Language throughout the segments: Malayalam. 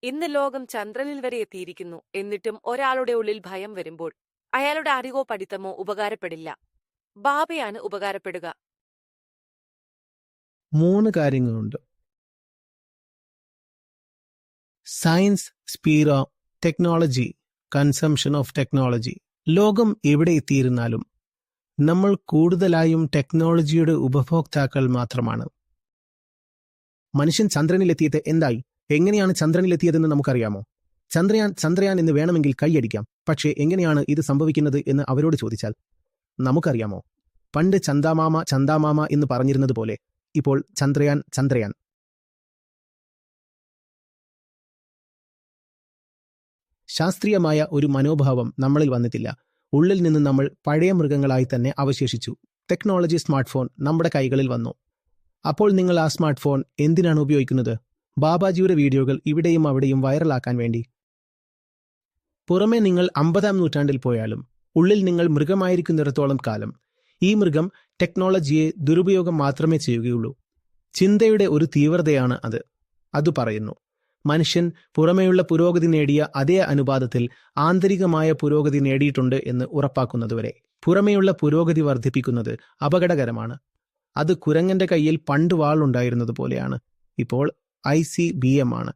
ഇന്ന് ലോകം ചന്ദ്രനിൽ വരെ എത്തിയിരിക്കുന്നു. എന്നിട്ടും ഒരാളുടെ ഉള്ളിൽ ഭയം വരുമ്പോൾ അയാളുടെ അറിവോ പഠിത്തമോ ഉപകാരപ്പെടില്ല. ബാബയാണ് ഉപകാരപ്പെടുക. 3 കാര്യങ്ങളുണ്ട്. Science, speed, technology, consumption of technology. ലോകം എവിടെ എത്തിയിരുന്നാലും നമ്മൾ കൂടുതലായും ടെക്നോളജിയുടെ ഉപഭോക്താക്കൾ മാത്രമാണ്. മനുഷ്യൻ ചന്ദ്രനിലെത്തിയത് എന്തായി? എങ്ങനെയാണ് ചന്ദ്രനിലെത്തിയതെന്ന് നമുക്കറിയാമോ? ചന്ദ്രയാൻ എന്ന് വേണമെങ്കിൽ കൈയടിക്കാം. പക്ഷേ എങ്ങനെയാണ് ഇത് സംഭവിക്കുന്നത് എന്ന് അവരോട് ചോദിച്ചാൽ നമുക്കറിയാമോ? പണ്ട് ചന്ദാമാമ എന്ന് പറഞ്ഞിരുന്നത് പോലെ ഇപ്പോൾ ചന്ദ്രയാൻ. ശാസ്ത്രീയമായ ഒരു മനോഭാവം നമ്മളിൽ വന്നിട്ടില്ല. ഉള്ളിൽ നിന്ന് നമ്മൾ പഴയ മൃഗങ്ങളായി തന്നെ അവശേഷിച്ചു. ടെക്നോളജി സ്മാർട്ട് ഫോൺ നമ്മുടെ കൈകളിൽ വന്നു. അപ്പോൾ നിങ്ങൾ ആ സ്മാർട്ട് ഫോൺ എന്തിനാണ് ഉപയോഗിക്കുന്നത്? ബാബാജിയുടെ വീഡിയോകൾ ഇവിടെയും അവിടെയും വൈറലാക്കാൻ വേണ്ടി. പുറമെ നിങ്ങൾ 50-ാം നൂറ്റാണ്ടിൽ പോയാലും ഉള്ളിൽ നിങ്ങൾ മൃഗമായിരിക്കുന്നിടത്തോളം കാലം ഈ മൃഗം ടെക്നോളജിയെ ദുരുപയോഗം മാത്രമേ ചെയ്യുകയുള്ളൂ. ചിന്തയുടെ ഒരു തീവ്രതയാണ് അത്. അത് പറയുന്നു, മനുഷ്യൻ പുറമേയുള്ള പുരോഗതി നേടിയ അതേ അനുപാതത്തിൽ ആന്തരികമായ പുരോഗതി നേടിയിട്ടുണ്ട് എന്ന് ഉറപ്പാക്കുന്നതുവരെ പുറമേയുള്ള പുരോഗതി വർദ്ധിപ്പിക്കുന്നത് അപകടകരമാണ്. അത് കുരങ്ങന്റെ കയ്യിൽ പണ്ട് വാളുണ്ടായിരുന്നത് പോലെയാണ്. ഇപ്പോൾ ICBM ആണ്.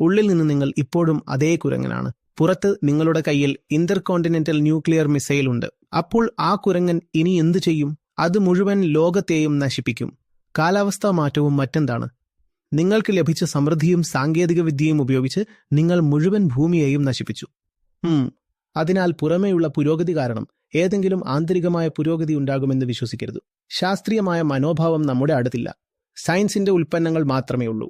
ഉള്ളിൽ നിന്ന് നിങ്ങൾ ഇപ്പോഴും അതേ കുരങ്ങനാണ്. പുറത്ത് നിങ്ങളുടെ കയ്യിൽ ഇന്റർകോണ്ടിനെന്റൽ ന്യൂക്ലിയർ മിസൈൽ ഉണ്ട്. അപ്പോൾ ആ കുരങ്ങൻ ഇനി എന്തു ചെയ്യും? അത് മുഴുവൻ ലോകത്തെയും നശിപ്പിക്കും. കാലാവസ്ഥാ മാറ്റവും മറ്റെന്താണ്? നിങ്ങൾക്ക് ലഭിച്ച സമൃദ്ധിയും സാങ്കേതിക വിദ്യയും ഉപയോഗിച്ച് നിങ്ങൾ മുഴുവൻ ഭൂമിയെയും നശിപ്പിച്ചു. അതിനാൽ പുറമേയുള്ള പുരോഗതി കാരണം ഏതെങ്കിലും ആന്തരികമായ പുരോഗതി ഉണ്ടാകുമെന്ന് വിശ്വസിക്കരുത്. ശാസ്ത്രീയമായ മനോഭാവം നമ്മുടെ അടുത്തില്ല. സയൻസിന്റെ ഉൽപ്പന്നങ്ങൾ മാത്രമേ ഉള്ളൂ.